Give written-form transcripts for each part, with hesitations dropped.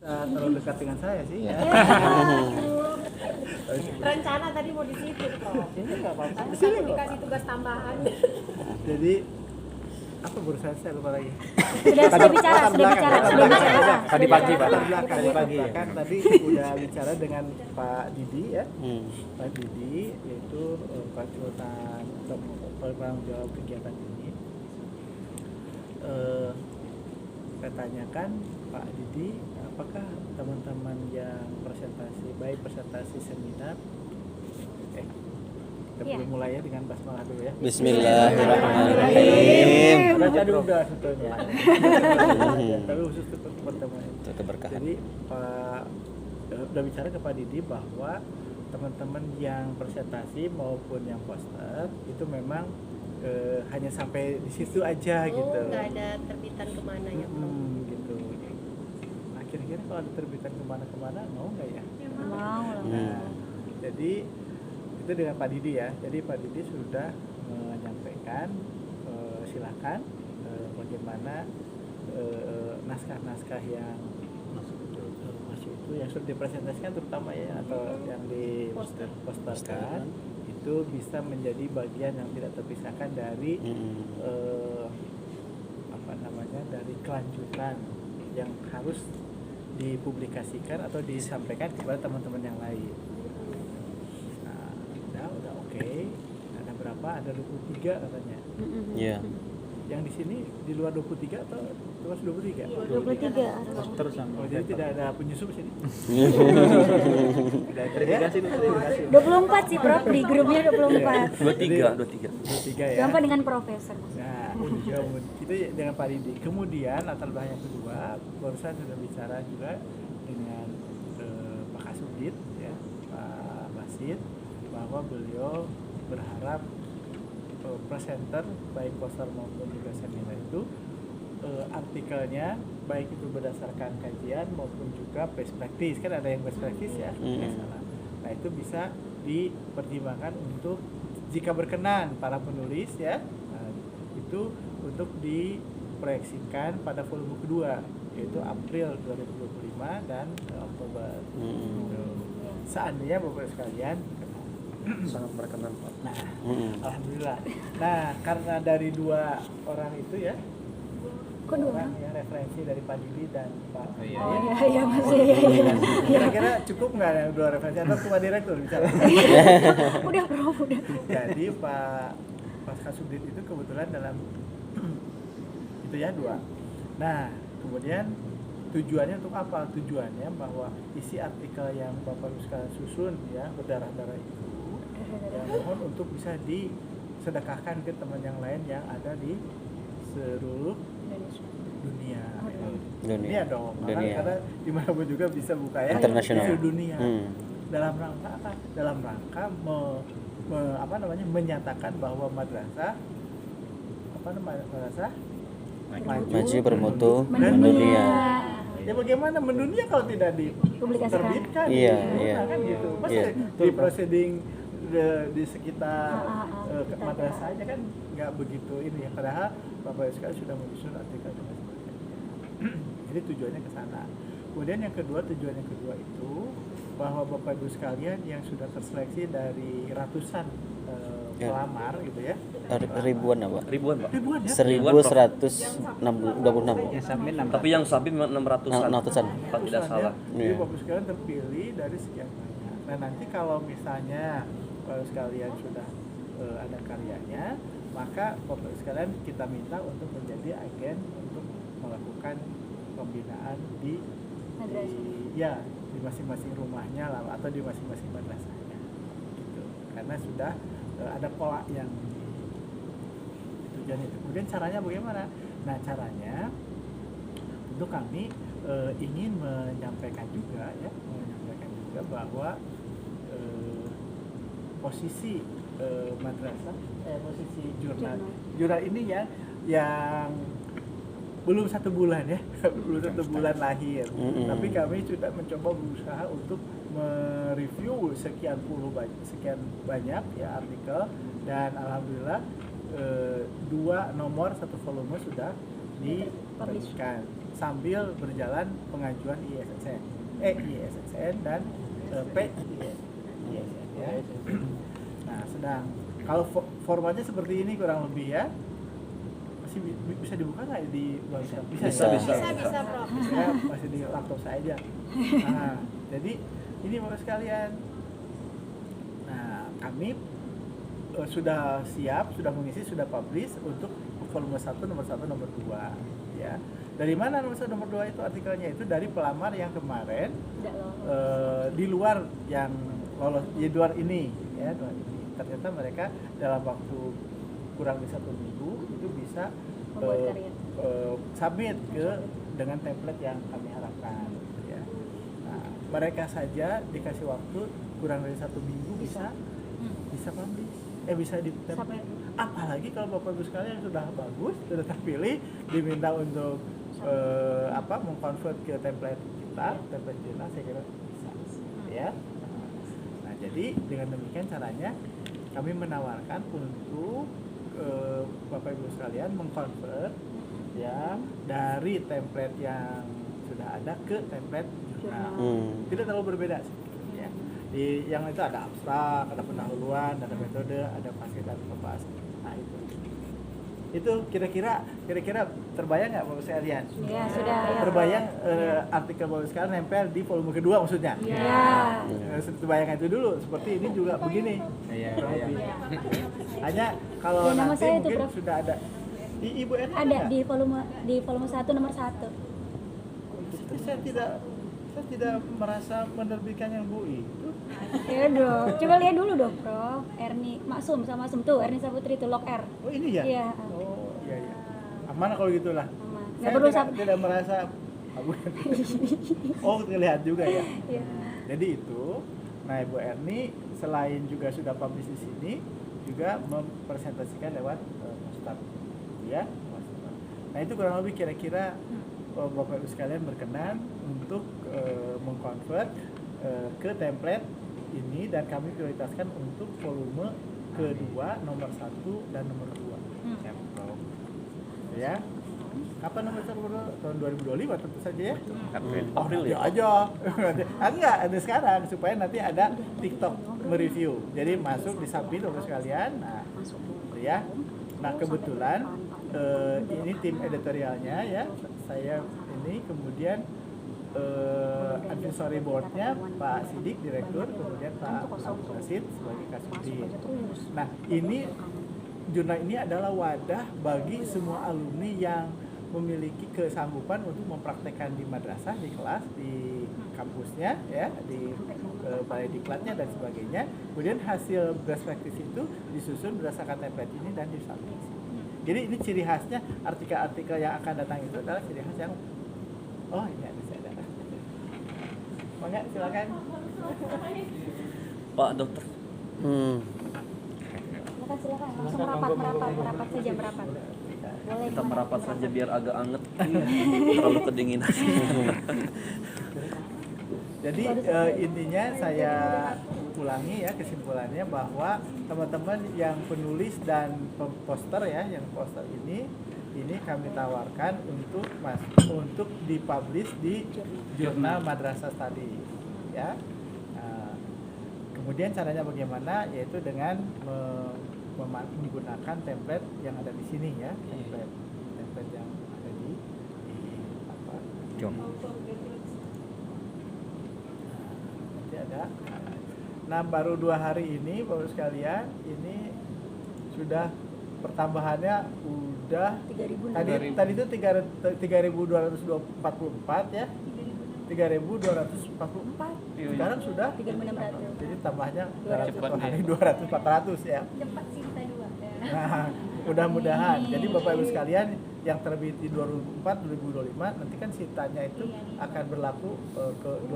terlalu dekat dengan saya sih ya. Rencana tadi mau di situ, Prof. Ini nggak apa-apa. Aku dikasih tugas tambahan. Jadi apa berusaha saya lupa lagi. Sudah bicara. Tadi pagi, Pak. Belakang tadi udah bicara dengan Pak Didi ya. Pak Didi yaitu konsultan atau penanggung jawab kegiatan ini. Saya tanyakan Pak Didi, apakah teman-teman yang presentasi seminar kita belum mulai ya dengan basmalah dulu ya. Bismillahirrahmanirrahim. Baca dulu udah sebetulnya. Tapi khusus untuk pertemuan itu. Keberkahan. Jadi Pak udah bicara ke Pak Didi bahwa teman-teman yang presentasi maupun yang poster itu memang hanya sampai di situ aja gitu. Nggak ada terbitan kemana ya, Prof? Gitu. Nah, kira-kira kalau ada terbitan kemana-kemana mau nggak ya? Mau lah. Nah, jadi itu dengan Pak Didi ya. Jadi Pak Didi sudah menyampaikan silakan bagaimana naskah-naskah yang masuk itu yang sudah dipresentasikan terutama ya atau yang diposterkan itu bisa menjadi bagian yang tidak terpisahkan dari dari kelanjutan yang harus dipublikasikan atau disampaikan kepada teman-teman yang lain. Udah oke. Ada berapa? Ada 23 katanya. Iya. Yang di sini di luar 23 atau luas 23? 23. Terus oh, jadi tidak ada penyusup sini. Tidak Verifikasi. 24 sih, Prof, di grupnya 24. 23 ya. Gampang dengan profesor. Nah, itu dengan Pak Didi. Kemudian latar belakang yang kedua, barusan sudah bicara juga dengan Pak Kasubdit ya, Pak Basit, bahwa beliau berharap presenter baik poster maupun juga seminar itu artikelnya baik itu berdasarkan kajian maupun juga best practice, kan ada yang best practice ya, salah. Nah itu bisa dipertimbangkan untuk jika berkenan para penulis ya, itu untuk diproyeksikan pada volume kedua yaitu April 2025 dan Oktober. Seandainya Bapak sekalian Sangat berkenan, Pak. Nah, alhamdulillah. Nah, karena dari dua orang itu ya, orang ya referensi dari Pak Didi dan Pak. Iya masih. Kira-kira cukup nggak yang dua referensi atau cuma direktur bicara? Udah, Prof, udah. Jadi Pak Kasubdit itu kebetulan dalam itu ya dua. Nah, kemudian tujuannya untuk apa? Tujuannya bahwa isi artikel yang Bapak sekalian susun ya berdarah-darah itu ya mohon untuk bisa disedekahkan ke teman yang lain yang ada di seluruh dunia. Dunia dong. Karena dimanapun juga bisa buka ya. Internasional. Di seluruh dunia. Dalam rangka apa? Dalam rangka menyatakan bahwa madrasah maju bermutu dan mendunia. Ya bagaimana mendunia kalau tidak diterbitkan? Iya. Kan gitu. Masa di proceeding di sekitar madrasah aja kan nggak begitu ini ya. Padahal Bapak sekali sudah menyusun artikel dan sebagainya. Jadi tujuannya ke sana. Kemudian tujuan yang kedua itu bahwa Bapak Ibu sekalian yang sudah terseleksi dari ratusan pelamar gitu ya. Ribuan apa? Ribuan ya? 1126. Tapi yang submit 600-an. 600-an. Kalau tidak salah. Jadi Bapak sekalian terpilih dari sekian banyak. Nah nanti kalau misalnya Bapak sekalian sudah ada karyanya, maka Bapak sekalian kita minta untuk menjadi agen untuk melakukan pembinaan di masing-masing rumahnya lah, atau di masing-masing madrasahnya gitu. Karena sudah ada pola yang tujuan itu. Kemudian caranya bagaimana? Nah caranya tentu kami ingin menyampaikan juga bahwa posisi madrasah, posisi jurnal ini ya yang belum 1 bulan ya, belum 1 bulan lahir. Tapi kami sudah mencoba berusaha untuk mereview sekian banyak ya artikel, dan alhamdulillah 2 nomor 1 volume sudah diterbitkan. sambil berjalan pengajuan ISSN dan PISN ya. Nah, sedang kalau formatnya seperti ini kurang lebih ya. Masih bisa dibuka nggak di website? Bisa. Bisa Prof. Ya, masih di laptop saya aja. Nah, jadi ini Bapak sekalian. Nah, kami sudah siap, sudah mengisi, sudah publish untuk volume 1, nomor 1, nomor 2 ya. Dari mana nomor 1, nomor 2 itu artikelnya? Itu dari pelamar yang kemarin di luar yang lolos, di luar ini ya, luar ini. Ternyata mereka dalam waktu kurang dari 1 minggu itu bisa submit dengan template yang kami harapkan ya. Nah, mereka saja dikasih waktu kurang dari 1 minggu bisa publish, bisa di template. Apalagi kalau Bapak Ibu sekalian sudah bagus, sudah terpilih, diminta untuk mengkonvert ke template kita, template jurnal, saya kira bisa ya. Nah, jadi dengan demikian caranya kami menawarkan untuk Bapak Ibu sekalian mengkonvert ya dari template yang sudah ada ke template jurnal. Tidak terlalu berbeda sih. Ya. Di yang itu ada abstrak, ada pendahuluan, ada metode, ada fasilitas pembahasan. Nah, itu kira-kira terbayang nggak Bapak sekalian? Iya, sudah. Terbayang artikel Bapak sekalian nempel di volume kedua maksudnya? Iya. Terbayang itu dulu, seperti ini juga begini. Iya. Hanya kalau Ya, nama nanti saya itu, mungkin Prof. sudah ada di Ibu Erna Ada nggak? di volume 1 nomor 1. Saya tidak merasa menerbitkan yang Bu itu. Ya dong. Coba lihat dulu dong, Prof. Erni Maksum sama Maksum tuh, Erni Saputri itu log R. Oh ini ya? Iya. Oh iya. Aman kalau gitulah. Aman. Saya Nggak perlu tidak merasa oh terlihat juga ya. Iya. Jadi itu, nah Ibu Erni selain juga sudah publish di sini, juga mempresentasikan lewat poster, ya. Nah itu kurang lebih kira-kira Bapak Ibu sekalian berkenan untuk mengkonvert ke template ini, dan kami prioritaskan untuk volume kedua nomor 1 dan nomor 2 ya. Kapan nomor 1 tahun 2025 tentu saja ya. April ya. Aja. Enggak, ada sekarang supaya nanti ada TikTok mereview. Jadi masuk di submit Bapak sekalian. Nah, ya. Nah, kebetulan ini tim editorialnya ya. Saya ini kemudian advisory board-nya Pak Sidik direktur, kemudian Pak Rasid sebagai kasubdit. Nah, ini jurnal ini adalah wadah bagi semua alumni yang memiliki kesanggupan untuk mempraktekkan di madrasah, di kelas, di kampusnya, ya, di balai diklatnya dan sebagainya. Kemudian hasil best practice itu disusun berdasarkan template ini dan disubmit. Jadi ini ciri khasnya artikel-artikel yang akan datang itu adalah ciri khas yang ini ada saya ada. Mangga silakan. Pak Dokter. Silakan langsung merapat saja merapat. Boleh. Kita merapat saja biar agak anget. Terlalu kedinginan. Jadi intinya saya ulangi ya kesimpulannya bahwa teman-teman yang penulis dan poster ya, yang poster ini kami tawarkan untuk dipublish di jurnal Madrasah Study ya. Kemudian caranya bagaimana, yaitu dengan menggunakan template yang ada di sini ya, template yang ada di apa? Nanti ada. Nah, baru 2 hari ini Bapak sekalian, ini sudah pertambahannya udah 3.000. tadi itu 3.244 ya. 3.244. Sekarang sudah 3.600. Jadi tambahnya dalam Cepat satu ya. hari 200-400 ya. Cepat sih kita dua. Nah, mudah-mudahan. Jadi Bapak Ibu sekalian yang terbit di 2024-2025 nanti kan sitanya itu akan berlaku ke 2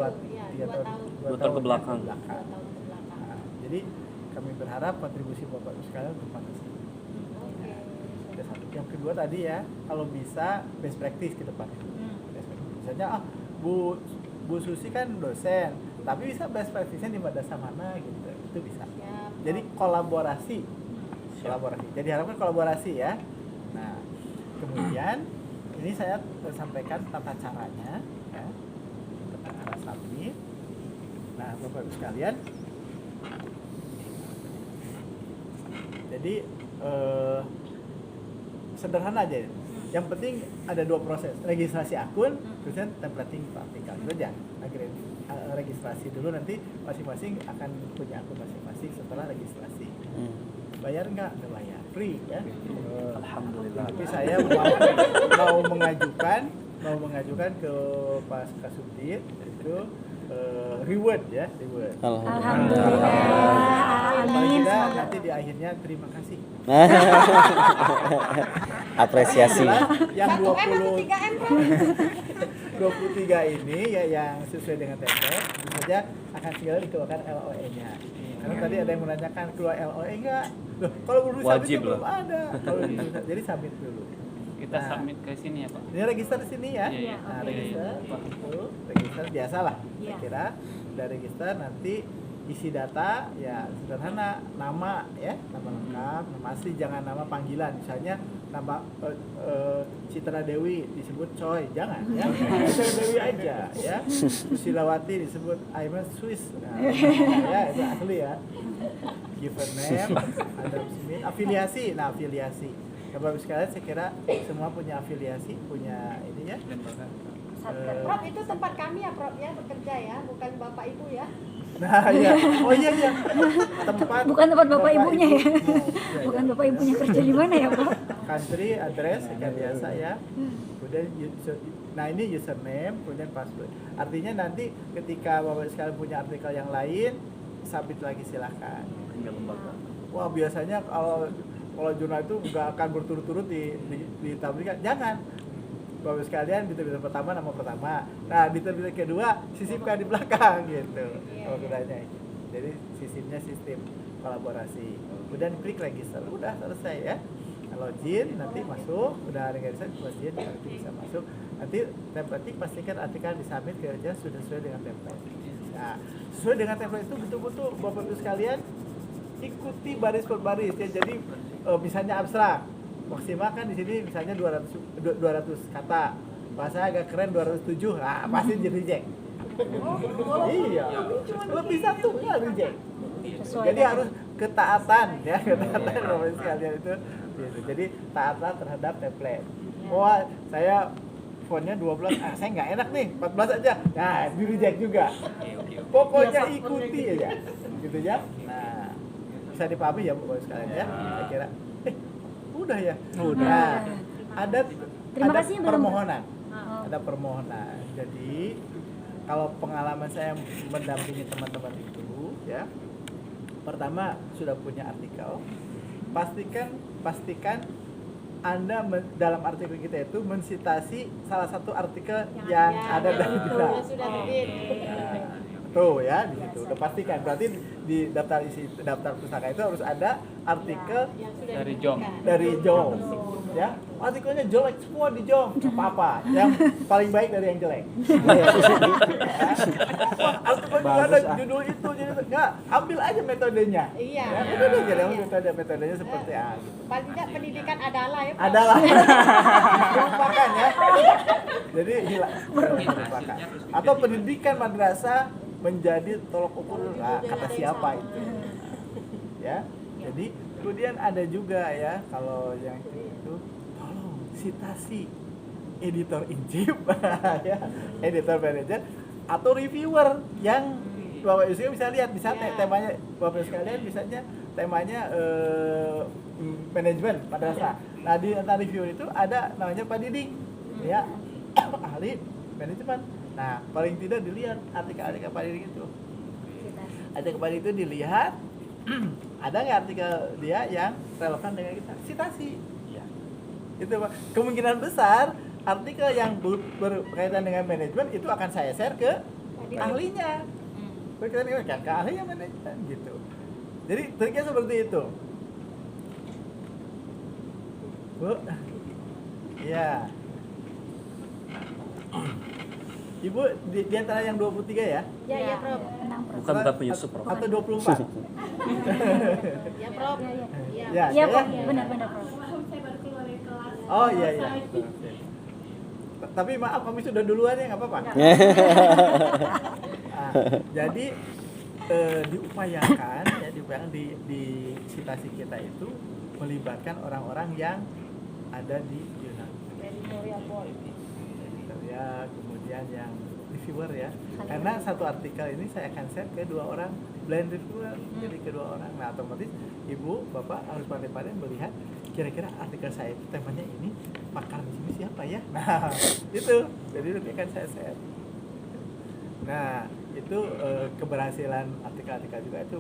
tahun ke belakang. Nah, jadi kami berharap kontribusi Bapak Ibu sekalian untuk manusia. Yang kedua tadi ya, kalau bisa best practice ke depan. Misalnya Bu Susi kan dosen, tapi bisa best practice-nya di madrasah mana gitu, itu bisa. Jadi kolaborasi. Jadi harapkan kolaborasi ya. Nah, kemudian Ini saya sampaikan tata caranya, ya. Tata cara submit. Nah, Bapak Ibu sekalian, jadi sederhana aja. Yang penting ada 2 proses, registrasi akun, kemudian templating artikel. Itu aja. Registrasi dulu, nanti masing-masing akan punya akun masing-masing setelah registrasi. Bayar nggak? Nggak bayar, free ya. Alhamdulillah. Tapi saya mau mengajukan ke Pak Kasubdit itu reward ya, reward. Alhamdulillah. Paling Amin. tidak Semoga. nanti di akhirnya terima kasih. Apresiasi. Yang 1M atau 3M, Prof? 23 ini ya yang sesuai dengan template, tentu saja akan segera dikeluarkan LOE-nya. Karena tadi ada yang menanyakan keluar LOE enggak? Loh, kalau belum submit Wajib belum loh. ada. Kalau belum, jadi submit dulu. Kita Nah. submit ke sini ya Pak. Ini register di sini ya. Iya, Nah, oke. register, itu register biasalah. Saya Iya. kira udah register, nanti isi data ya sederhana, nama ya, nama lengkap, nama asli, jangan nama panggilan. Misalnya nama Citra Dewi disebut Choi, jangan ya. Citra Dewi aja ya. Susilawati disebut I'm a Swiss. Nah, ya itu asli ya. Given name, Adam Smith, afiliasi. Nah, afiliasi. Bapak-Ibu sekalian, saya kira semua punya afiliasi, punya ini ya. Prof, itu tempat kami ya, Prof, ya, bekerja ya, bukan Bapak Ibu ya. Nah, iya. Oh iya iya. Tempat Bukan tempat bapak ibunya ya. Iya, Bukan iya. bapak ibunya kerja di mana ya, Pak? Country, address kayak biasa ya. Kemudian nah ini username, kemudian password. Artinya nanti ketika Bapak sekalian punya artikel yang lain, submit lagi silahkan. Tinggal lembaga. Wah, biasanya kalau jurnal itu nggak akan berturut-turut ditampilkan. Jangan. Bapak sekalian, di terbitan pertama nama pertama. Nah, di terbitan kedua sisipkan di belakang gitu. Kalau gunanya. Jadi sistemnya sistem kolaborasi. Kemudian klik register, udah selesai ya. Login, nanti masuk, udah register, login, nanti bisa masuk. Nanti template pastikan artikel disubmit kerja sudah sesuai dengan template. Nah, sesuai dengan template itu betul-betul Bapak Ibu sekalian ikuti baris per baris ya. Jadi misalnya abstrak, maksimal kan di sini misalnya 200 kata. Bahasa agak keren 207. Nah, pasti di reject. Iya. Lebih satu ya reject. Sesuai Jadi dengan- harus ketaatan ya, ketaatan Bapak Ibu sekalian itu. Gitu. Jadi taatan terhadap template. Wah, saya fontnya 12, saya nggak enak nih, 14 aja. Nah, di reject juga. Pokoknya ikuti aja. Gitu ya. Nah, bisa dipahami ya Bapak Ibu sekalian ya. Saya kira udah ya. Udah. Ada Terima ada kasih belum? permohonan. Oh. Ada permohonan. Jadi kalau pengalaman saya mendampingi teman-teman itu ya, pertama sudah punya artikel, pastikan Anda dalam artikel kita itu mensitasi salah satu artikel yang ada dari kita. Yang sudah terbit. Tuh ya, di situ udah pastikan. Berarti di daftar pustaka itu harus ada artikel Yang sudah Dari Jom. dari Jom. Ya, artikelnya jelek semua di Jom, nggak apa-apa. Yang paling baik dari yang jelek. Wah, artikel juga ada judul itu, jadi nggak, ambil aja metodenya. Iya. Ya, itu dia jadi metodenya seperti A. Gitu. Paling tidak pendidikan adalah ya, Prof. Adalah merupakan ya. Jadi hilang, merupakan. Atau pendidikan madrasah menjadi tolok ukur, nah, kata siapa itu? Ya. Jadi kemudian ada juga ya kalau yang itu tolong sitasi editor in chief ya, editor manager atau reviewer yang Bapak Ibu bisa lihat, bisa temanya Bapak Ibu sekalian misalnya temanya manajemen madrasah. Nah, di antara reviewer itu ada namanya Pak Diding ya, ahli manajemen. Nah, paling tidak dilihat artikel-artikel Pak Diding itu. Artikel Pak Diding itu dilihat ada nggak artikel dia yang relevan dengan kita? Citasi. Ya. Itu Pak. Kemungkinan besar artikel yang berkaitan dengan manajemen itu akan saya share ke ahlinya. Berkaitan dengan ke ahlinya manajemen gitu. Jadi triknya seperti itu. Bu. Iya. Ibu di antara yang 23 ya? Ya, ya, Prof. Tenang, Prof. Bukan Bapak Yusuf, Prof. Atau 24? Ya, Prof. Iya, iya. Ya. Ya, Iya, saya- Prof. Benar-benar, Prof. Oh iya iya. tapi maaf kami sudah duluan ya nggak apa-apa. Nah, jadi diupayakan di citasi kita itu melibatkan orang-orang yang ada di jurnal. Ya, kemudian yang reviewer ya. Karena satu artikel ini saya akan share ke 2 orang blind reviewer, jadi kedua orang. Nah, otomatis ibu, bapak harus pandai-pandai melihat kira-kira artikel saya itu temanya ini, pakar di sini siapa ya? Nah, itu. Jadi nanti akan saya share. Nah, itu keberhasilan artikel-artikel juga itu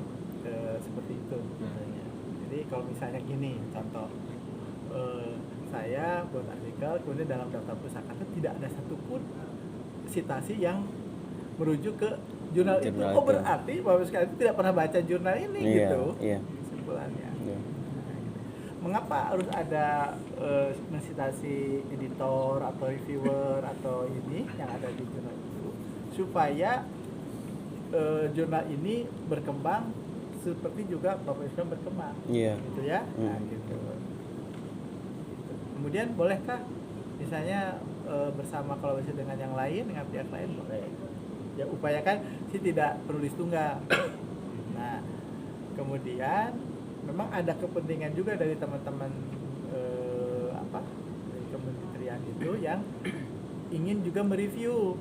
seperti itu. Jadi kalau misalnya gini, contoh saya buat artikel, kemudian dalam daftar pusaka itu tidak ada satupun citasi yang merujuk ke jurnal itu. Jurnal Oh itu. berarti Bapak sekalian itu tidak pernah baca jurnal ini gitu. Iya. Kesimpulannya. Iya. Mengapa harus ada mensitasi editor atau reviewer atau ini yang ada di jurnal itu? Supaya jurnal ini berkembang seperti juga Bapak Islam berkembang. Iya. Gitu ya. Nah, gitu. Kemudian bolehkah misalnya bersama kolaborasi dengan yang lain, dengan pihak lain boleh. Ya upayakan sih tidak penulis tunggal. Nah, kemudian memang ada kepentingan juga dari teman-teman dari kementerian itu yang ingin juga mereview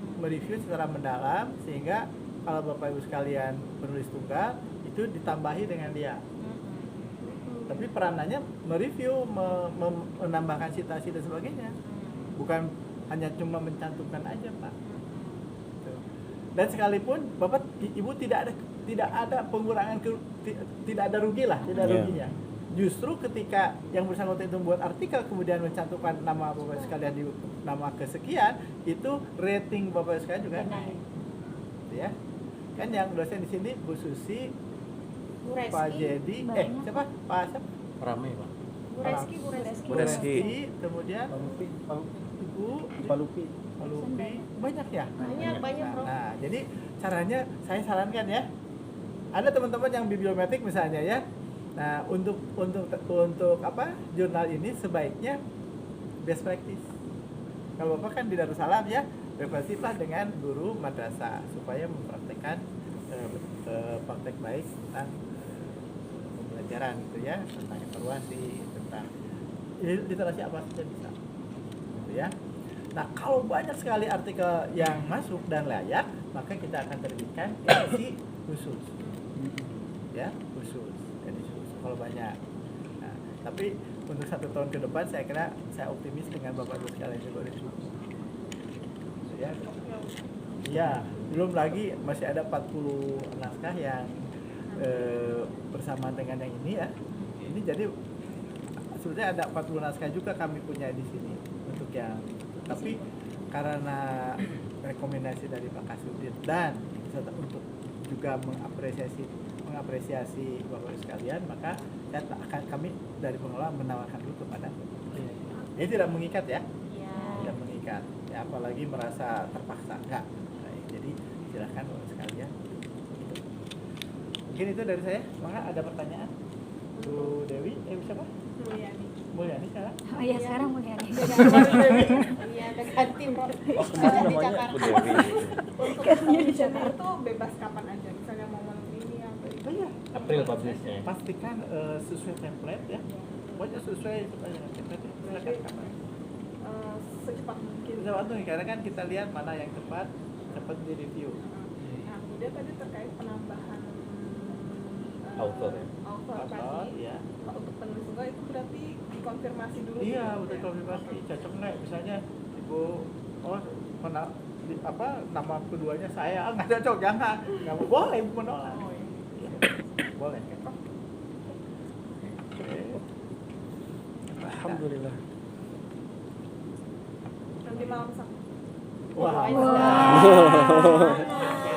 secara mendalam sehingga kalau Bapak Ibu sekalian penulis tunggal itu ditambahi dengan dia. Tapi peranannya mereview, menambahkan citasi dan sebagainya, bukan hanya cuma mencantumkan aja Pak. Dan sekalipun Bapak Ibu tidak ada pengurangan tidak ada rugi lah, tidak ada Yeah. ruginya. Justru ketika yang bersangkutan itu membuat artikel kemudian mencantumkan nama Bapak sekalian di nama kesekian, itu rating Bapak sekalian juga naik. Gitu ya. Kan yang dosen di sini Bu Susi, Bu Pak Reski, Jedi, banyak. siapa? Pak Asep, Rame, Pak. Bu Reski. Bu Reski. Kemudian Ibu Palupi. Lupi, banyak ya? Banyak Prof. Nah, jadi caranya saya sarankan ya. Ada teman-teman yang bibliometrik misalnya ya. Nah, untuk apa? Jurnal ini sebaiknya best practice. Kalau Bapak kan di Darussalam ya, berpraktiklah dengan guru madrasah supaya mempraktekkan praktek baik tentang pembelajaran gitu ya, tentang evaluasi, tentang literasi apa saja bisa. Gitu ya. Nah, kalau banyak sekali artikel yang masuk dan layak, maka kita akan terbitkan edisi khusus. Ya, khusus. Edisi khusus kalau banyak. Nah, tapi untuk 1 tahun ke depan saya kira saya optimis dengan Bapak Ibu sekalian juga di sini. Ya. Iya, belum lagi masih ada 40 naskah yang bersama dengan yang ini ya. Ini jadi sebetulnya ada 40 naskah juga kami punya di sini untuk yang, tapi karena rekomendasi dari Pak Kasudit dan untuk juga mengapresiasi Bapak Ibu sekalian, maka kami dari pengelola menawarkan dulu kepada ini tidak mengikat ya, tidak mengikat ya, apalagi merasa terpaksa enggak. Baik, jadi silakan Bapak sekalian. Mungkin itu dari saya. Maka ada pertanyaan Bu Dewi, siapa? Mulyani sekarang? Oh iya, sekarang mulai nih. Iya, ada ganti Prof. Oh, kemarin Di namanya Jakarta. Bu Dewi. Untuk Kerja di publisher itu bebas kapan aja, misalnya momen ini atau Oh iya. April publishnya. Pastikan sesuai template ya. Pokoknya sesuai template. Silakan kapan. secepat mungkin. Bisa waktu nih, karena kan kita lihat mana yang cepat di review. Nah, kemudian tadi terkait penambahan Author ya? author Atau tadi. ya. Pak, untuk penulis tunggal itu berarti dikonfirmasi dulu. Iya, gitu, betul ya? konfirmasi. Cocok nggak? Misalnya Ibu nama keduanya saya, nggak cocok, jangan. Nggak boleh Ibu menolak. Oh, iya. Iya. Boleh. Oke. Alhamdulillah. Nanti malam Sabtu. Wah.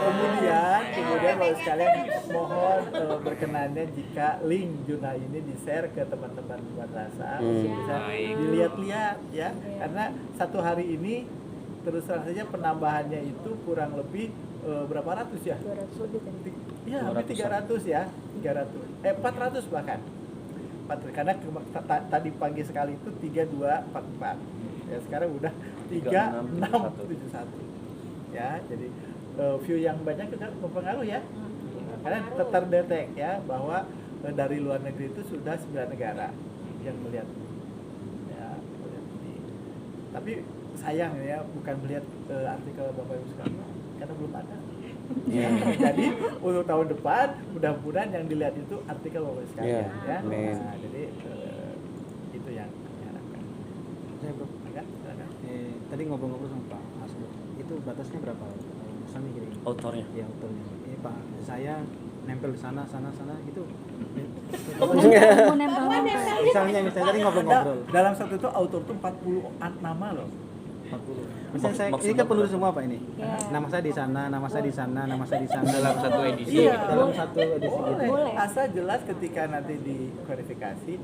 Kemudian Bapak sekalian mohon berkenannya jika link jurnal ini di-share ke teman-teman madrasah untuk bisa dilihat-lihat ya. Karena 1 hari ini terus terang saja penambahannya itu kurang lebih berapa ratus ya? 200 lebih tadi. Iya, hampir 300 ya. 400 bahkan. Karena tadi pagi sekali itu 3244. Ya sekarang udah 3671. Ya, jadi view yang banyak juga berpengaruh ya. Karena terdetek ya bahwa dari luar negeri itu sudah 9 negara yang melihat. Ya, melihat ini. Tapi sayang ya, bukan melihat artikel Bapak Ibu sekalian karena belum ada. Ya, jadi untuk tahun depan mudah-mudahan yang dilihat itu artikel Bapak Ibu sekalian ya. Nah, jadi itu yang diharapkan. Saya bro, Ya, silakan. tadi ngobrol-ngobrol sama Pak Asli, itu batasnya berapa? Misalnya gini, Autornya. ya autornya. Ini Pak, saya nempel di sana gitu. Mau nempel. Misalnya tadi ngobrol-ngobrol. Dalam satu itu autor itu 40 nama loh. 40. Misalnya saya, ini Maksudnya kan penulis semua Pak ini. Ya. Nama saya di sana, nama saya di sana, nama saya di sana. Dalam satu edisi. Iya. Dalam satu edisi gitu. Boleh. Asal jelas ketika nanti diverifikasi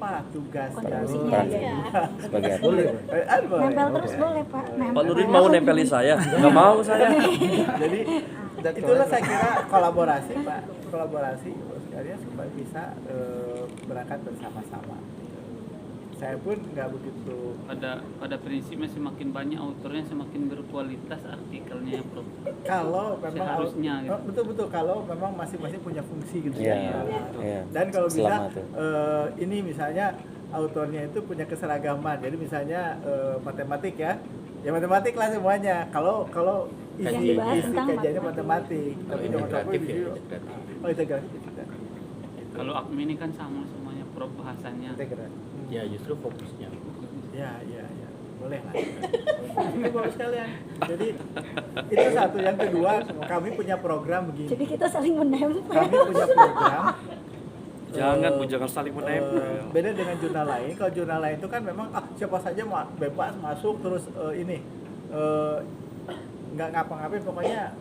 apa tugas dari Kontribusinya, iya. Sebagai Boleh. boleh. Nempel terus boleh Pak. Pak Nurdin mau nempelin saya? Nggak mau saya. Jadi itulah saya kira kolaborasi Pak, kolaborasi sekalian supaya bisa berangkat bersama-sama. Saya pun nggak begitu. pada prinsipnya semakin banyak autornya semakin berkualitas artikelnya ya Prof. Kalau memang Seharusnya gitu. betul kalau memang masing-masing punya fungsi gitu Iya, ya. iya. Dan kalau bisa Selama itu. ini misalnya autornya itu punya keseragaman. Jadi misalnya matematik ya matematik lah semuanya. Kalau Yang isi dibahas tentang kajiannya matematik, tapi jangan sampai di integratif juga. Kalau admin ini kan sama semuanya Prof bahasanya. Ya justru fokusnya. Ya, boleh lah. Itu bagus sekalian. Jadi itu satu. Yang kedua, kami punya program begini. Jadi kita saling menempel. Kami punya program. Jangan saling menempel. Beda dengan jurnal lain. Kalau jurnal lain itu kan memang siapa saja bebas masuk terus nggak ngapa-ngapain pokoknya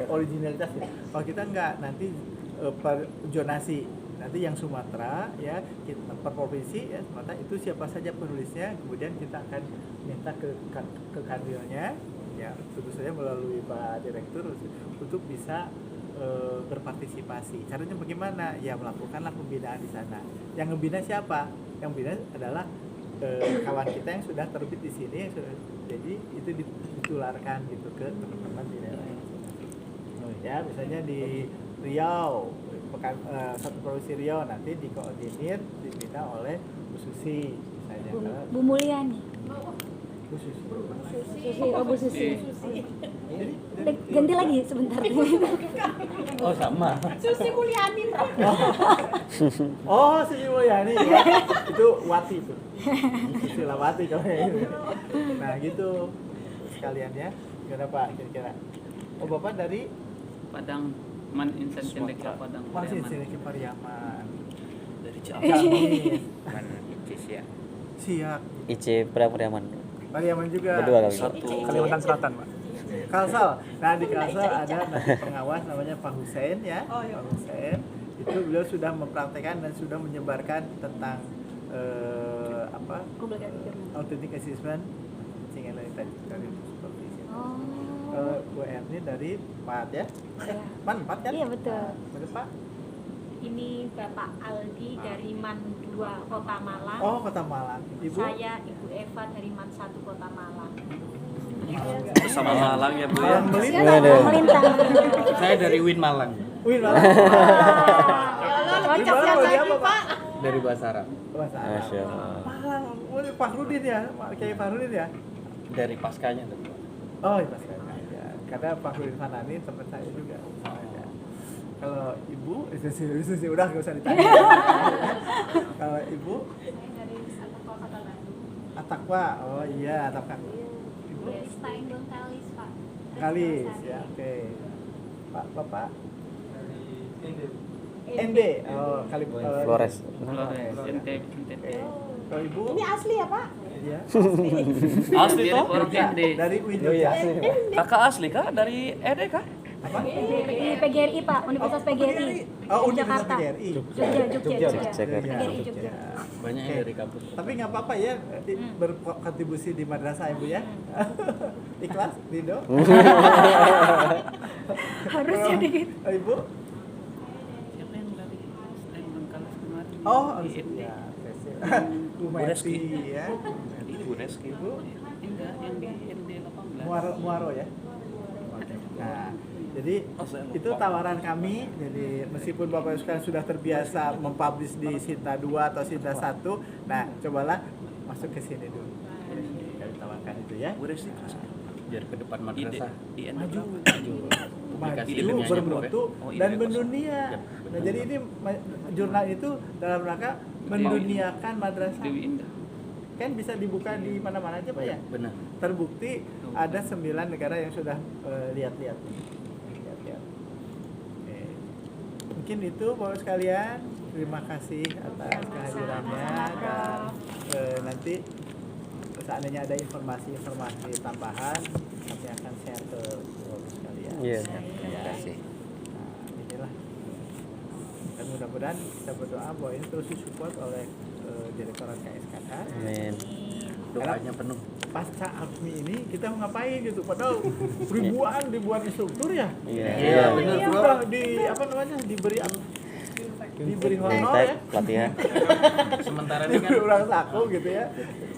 originalitas ya. Kalau kita nggak nanti per zonasi. Nanti yang Sumatera ya kita per provinsi ya Sumatera itu siapa saja penulisnya, kemudian kita akan minta ke kanwilnya ya tentu saja melalui Pak Direktur untuk bisa berpartisipasi. Caranya bagaimana? Ya melakukanlah pembinaan di sana. Yang membina siapa? Yang membina adalah kawan kita yang sudah terbit di sini, jadi itu ditularkan gitu ke teman-teman di daerah yang ya misalnya di Riau. Satu provinsi Riau nanti dikoordinir dibina oleh Bu Susi misalnya. Bu Mulyani. Bu Susi. Bu Susi. Ganti lagi sebentar. Oh sama. Susi Mulyani, Prof. Oh, Susi Mulyani ya. Itu Wati itu. Susila Wati kalau itu. Nah, gitu sekalian ya. Gimana Pak kira-kira? Oh, Bapak dari Padang Man Insan Cendeka Padang masih Pariaman. sini ke Pariaman. Dari Ciamis. Mana Indonesia? Siap. IC Pariaman. Pariaman juga. Berdua kali. Satu. Kalimantan Selatan Pak. Kalsel. Nah di Kalsel ada nanti pengawas namanya Pak Hussein ya. Oh, iya. Pak Hussein. Itu beliau sudah mempraktekkan dan sudah menyebarkan tentang authentic assessment singa dari seperti itu. Bu Erni dari PAT ya. Man 4 kan? Iya betul. Betul Pak? Ini Bapak Aldi dari MAN 2 Kota Malang. Oh Kota Malang. Ibu? Saya Ibu Eva dari MAN 1 Kota Malang. Bersama Malang ya Bu ya. Malang Melintang. Melintang. Saya dari Win Malang. Wih Malang. Locok yang lagi, Pak. Dari Bahasa Arab. Bahasa Arab. Masya Allah. Malang. Oh, Pak Rudin ya? Kiai Pak Rudin ya? Dari paskanya tuh. Oh iya Pak ya. Karena Pak Rudin Fanani teman saya juga. Ya. Kalau Ibu, itu sih udah nggak usah ditanya. Kalau Ibu? Saya dari Atakwa Kota Bandung. Atakwa. Oh iya Atakwa. Ibu? Steinbon Kalis, Pak. Kalis ya. Oke. Pak Bapak? NB. Oh kali Flores. Flores, NTT. Kalau Ibu? Ini asli ya, Pak? Iya. Asli Jadi toh? orang ND. Dari Windows. Kakak asli kah? Dari ED kah? Apa? Di PGRI Pak, Universitas PGRI. Oh, Universitas Jakarta. PGRI. Jogja. Jakarta. PGRI Jogja. Banyak yang dari kampus. Tapi nggak apa-apa ya berkontribusi di madrasah Ibu ya. Ikhlas, Ridho. Harus jadi gitu. Ibu? Siapa yang dari Steinbon Kalis kemarin? Oh, Di ND. ya. Bu Meti ya. Ibu Reski. Ibu? Enggak ada yang di ND 18. Muaro ya. Nah, jadi itu tawaran kami. Jadi meskipun Bapak sekalian sudah terbiasa mempublish di Sinta 2 atau Sinta 1, nah cobalah masuk ke sini dulu. Kami tawarkan itu ya. Biar ke depan madrasah. Maju, Dikasih maju ilmunya bermutu Oh, iya, dan Pak. mendunia. Nah, jadi ini jurnal itu dalam rangka menduniakan madrasah. Dewi Indah. Kan bisa dibuka di mana-mana aja Pak ya. Benar. Terbukti ada 9 negara yang sudah lihat-lihat. Lihat-lihat. Oke. Mungkin itu Bapak sekalian. Terima kasih atas kehadirannya dan nanti seandainya ada informasi tambahan kami akan share ke Bapak sekalian. Iya. Terima kasih. Nah, inilah. Dan mudah-mudahan kita berdoa bahwa ini terus disupport oleh Direktorat KSKK. Amin. Doanya penuh. Pasca AFMI ini kita mau ngapain gitu, padahal ribuan instruktur ya. Iya. benar, Ini Bro. udah diberi honor ya, Pelatihan. Sementara ini kan diberi ulang saku gitu ya,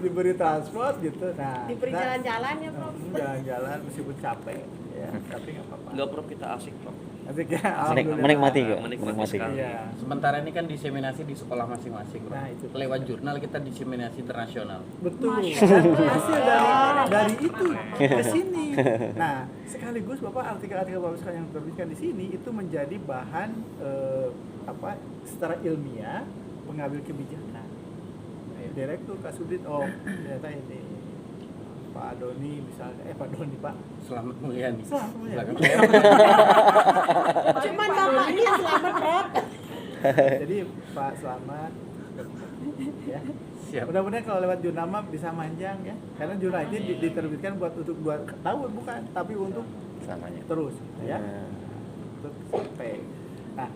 diberi transport gitu. Nah, Diberi kita jalan-jalan ya, Prof. jalan-jalan meskipun capek ya, tapi nggak apa-apa. Enggak Prof, kita asik Prof. Nanti ya, alhamdulillah. Menikmati kok. Menikmati sekali. Iya. sementara ini kan diseminasi di sekolah masing-masing, Bro. Nah, itu. Lewat jurnal kita diseminasi internasional. Betul. Dan hasil dari itu ke sini. Nah, sekaligus Bapak artikel-artikel Bapak sekalian yang terbitkan di sini itu menjadi bahan secara ilmiah pengambil kebijakan. Direktur Kasudit, ternyata ini Pak Doni misalnya, Pak Doni Pak. Selamat Mulyani. Selamat Mulyani. Belakang saya. Cuman bapaknya yang selamat, Prof. Jadi Pak Selamat. Ya. Siap. Mudah-mudahan kalau lewat jurnal mah bisa manjang ya. Karena jurnal ini diterbitkan untuk 2 tahun bukan, tapi untuk Samanya. terus ya. Untuk sampai. Nah,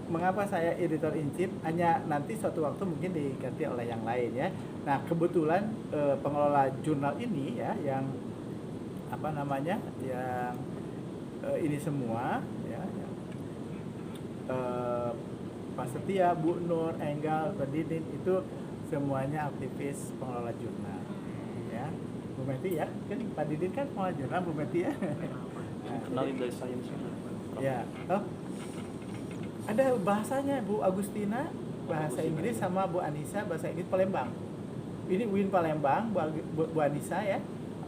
mengapa saya editor in chief, hanya nanti suatu waktu mungkin diganti oleh yang lain ya. Nah, kebetulan pengelola jurnal ini ya yang yang ini semua ya, Pak Setia, Bu Nur, Enggal, Pak Didin itu semuanya aktivis pengelola jurnal ya. Bu Meti ya, kan Pak Didin kan pengelola jurnal, Bu Meti ya. Nah, Kenalin dari sains. ya, ada bahasanya Bu Agustina bahasa Inggris sama Bu Anissa bahasa Inggris Palembang. Ini UIN Palembang, Bu Anissa ya,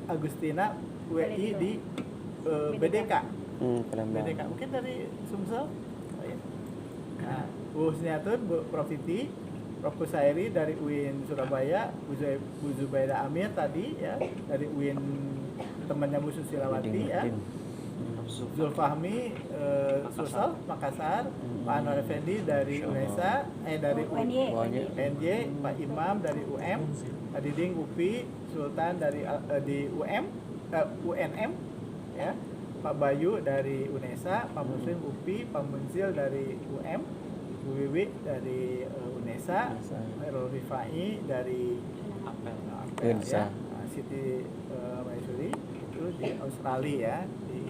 Agustina WI di BDK. Palembang. BDK mungkin dari Sumsel. Oh, ya. Nah, Bu Husniatun, Bu Prof Titi, Prof Kusairi dari UIN Surabaya, Bu Zubaida Amir tadi ya dari UIN temannya Bu Susilawati ya. Zulfahmi Sulsel Makassar, Pak Anwar Effendi dari UNESA, dari UNY, Pak Imam dari UM, Pak Diding UPI, Sultan dari UNM, ya, Pak Bayu dari UNESA, Pak Muslim UPI, Pak Munzil dari UM, Bu Wiwi dari UNESA, Errol Rifai dari Apel ya, Siti Maisuri itu di Australia ya, di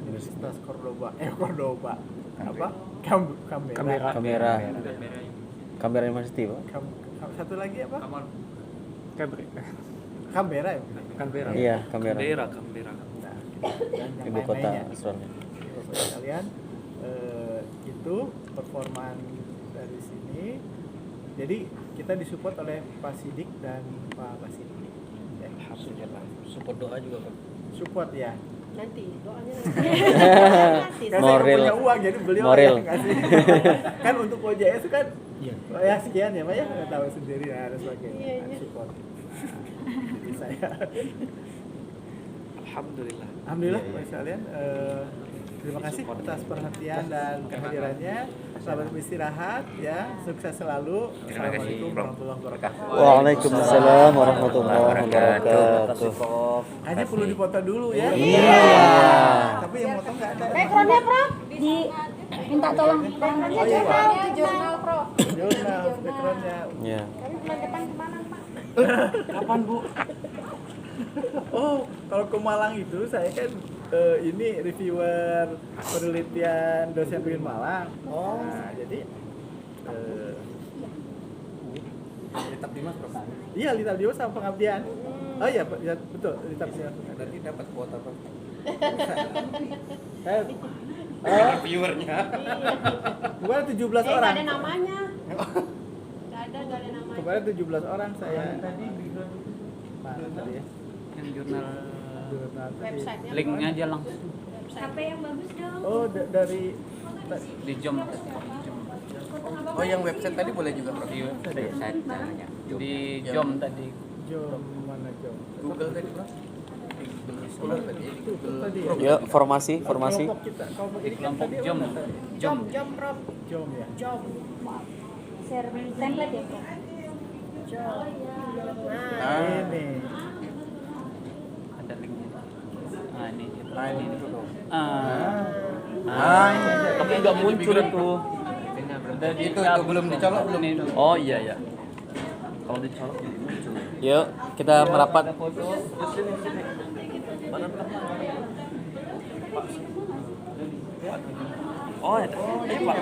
Universitas Cordoba, Canberra University, Pak. Satu lagi apa? Canberra. Canberra ya? Canberra. Iya, Canberra. Canberra. Nah, dan yang Ibu kota lain-lainnya. Australia. Bapak sekalian, itu performan dari sini. Jadi kita disupport oleh Pak Sidik dan Pak Basit. Ya, Support doa juga, Pak. support ya. Nanti doanya nanti. Karena saya nggak Moral. punya uang jadi beliau Moral. yang ngasih. Kan untuk OJS itu kan ya sekian ya Pak ya, nggak tahu sendiri harus pakai support. Nah, jadi saya Alhamdulillah. Alhamdulillah Pak sekalian, terima kasih atas perhatian dan kehadirannya. Selamat beristirahat ya, sukses selalu. Assalamualaikum warahmatullahi wabarakatuh. Waalaikumsalam warahmatullahi wabarakatuh. Hanya perlu dipoto dulu ya. Iya. Tapi yang potong nggak ada. Backgroundnya, Prof. Di minta tolong Backgroundnya Oh, iya. jurnal, Prof. Jurnal, backgroundnya. Iya. Tapi bulan depan kemana, Pak? Kapan Bu? Oh, kalau ke Malang itu saya kan ini reviewer penelitian dosen UIN Malang. Nah, jadi Tetap Dimas berapa? Iya, Litap Dimas sama pengabdian. Oh iya, ya, betul, Litap Dimas. Berarti dapat kuota apa? Saya Viewernya. bukan 17 Nggak orang. ada namanya. Nggak ada namanya. Kemarin 17 orang saya. Mana tadi ya? Yang jurnal Jurnal tadi. Websitenya. linknya aja langsung HP yang bagus dong. Oh, dari di Jom. Oh, yang website tadi boleh juga, Prof. Di Website caranya. Di Jom tadi. Jom mana Jom? Google tadi, Prof. Di Google Scholar tadi. Di Google Tadi ya? Chrome. Ya, formasi. Kelompok kita, kelompok Di ini kan kelompok tadi Jom. mana tadi? Jom. Prof. Jom ya. Jom. Share template ya, Prof? Nah, Ini. Ada linknya. Nah, ini. nah ini dulu. Tapi nggak muncul itu. Udah Itu belum dicolok belum. Oh iya ya. Kalau dicolok jadi muncul. Yuk, kita merapat. Ada foto. Oh, ada. Pak.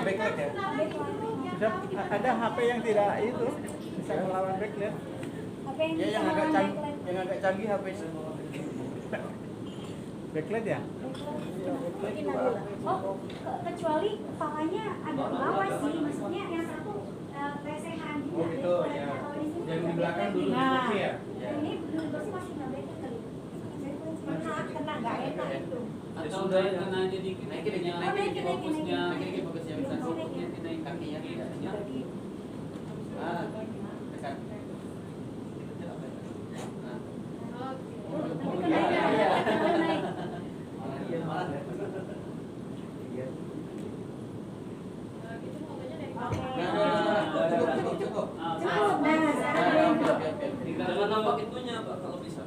Bisa ada HP yang tidak itu bisa melawan backlight. HP yang Ya bisa yang agak melawan canggih, backlight. yang agak canggih HP semua. Backlight ya? Oh, kecuali kepalanya agak ke bawah sih, maksudnya yang satu lesehan juga. Oh, gitu, ya. Kalau di sini Yang di belakang dulu nah, bersih ya? ini dulu sih masih nggak baik kali. Kena nggak enak itu. Atau udah kena aja dikit. Naikin, naikin, Naikin fokusnya. Naikin fokusnya bisa. Fokusnya dinaikin. Kakinya tidak. Ah, dekat. Cukup. Jangan nampak itunya, Pak, kalau bisa.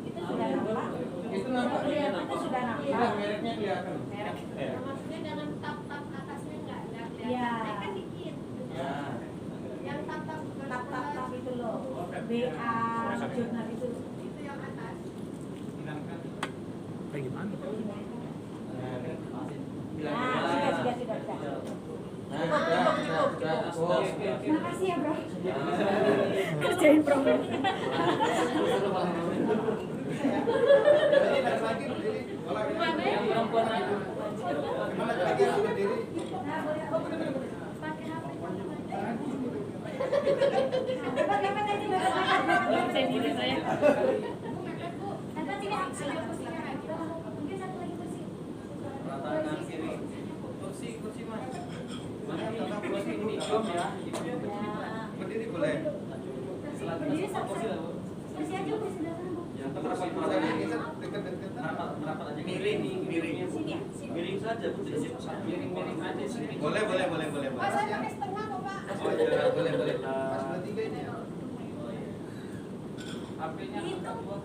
Itu sudah nampak. Itu nampak. Itu sudah Iya, nampak. mereknya kelihatan. Merek. Ya. Maksudnya jangan tap-tap atasnya nggak kelihatan. Iya. Kan dikit. Ya. Yang tap-tap Tap itu loh. BA jurnal itu. itu yang atas. Kayak gimana? Nah, sudah. Nah, cukup. Makasih ya, Bro. Kerjain program. Yang perempuan aja. Pakai HP. Mungkin satu lagi kursi. Kursi Mas. Kursi di Jom ya. Berdiri boleh. Berdiri satu. Kursi aja kursi belakang, Bu. Merapat aja. Miring. Sini ya. Miring-miring aja sini. Boleh. Oh, saya pakai setengah kok, Pak. Oh iya, boleh. Pas bertiga ini. HP-nya angkat dua.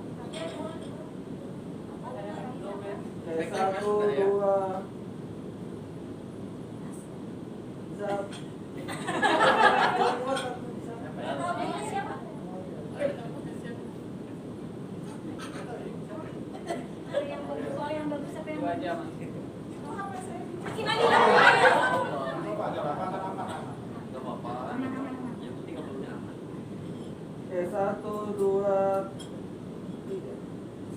Satu, dua. Yang bagus apa yang Dua aja, Mas.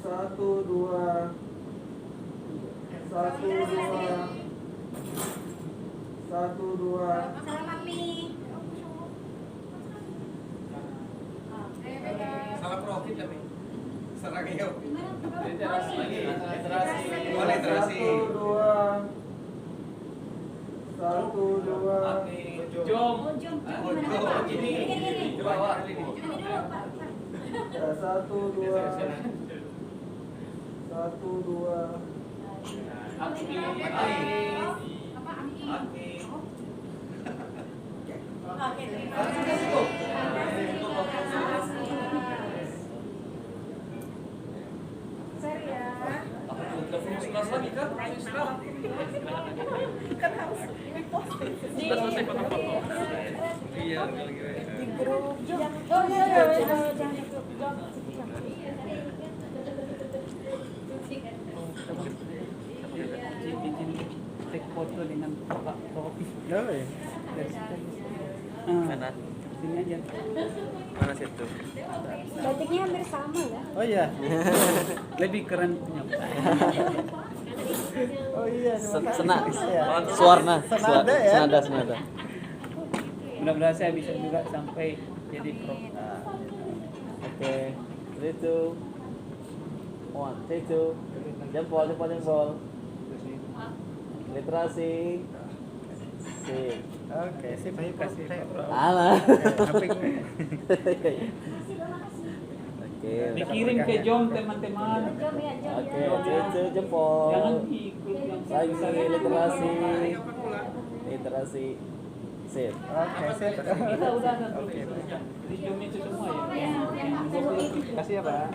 Satu, dua. Satu, dua. Selamat nih. Salah profit tapi. Serang yuk. Literasi. Oh, literasi. Satu, dua. Jom. Oh, jom. Oh, jom. Ini. Ke bawah. Ini dulu, Pak. Satu, dua. Aki. Sorry ya. lagi kan? Kan harus ini posting. Sudah selesai foto-foto. Iya, Di grup. Oh iya, jangan di grup. Izin take foto dengan Pak Topi. Ya, ya. Dari situ. Ah. kanan. Sini aja. Mana situ? Batiknya hampir sama ya. Oh iya. Lebih keren punya. Oh iya. Sena, Ya. suarna, Senada ya. senada. Mudah-mudahan saya bisa juga sampai jadi pro. Oke, 3, 2, 1, 3, 2. Jempol. Literasi. Sip. Oke, sip. Ayo kasih. Alah. HP gue. Oke. Dikirim ke Jom teman-teman. Jom ya, jom Oke, ya. 3, 2, jempol. Jangan ikut yang Lagi literasi. Sip. Oke, sip. Kita udah ada di Jom itu semua ya. Kasih ya, Pak.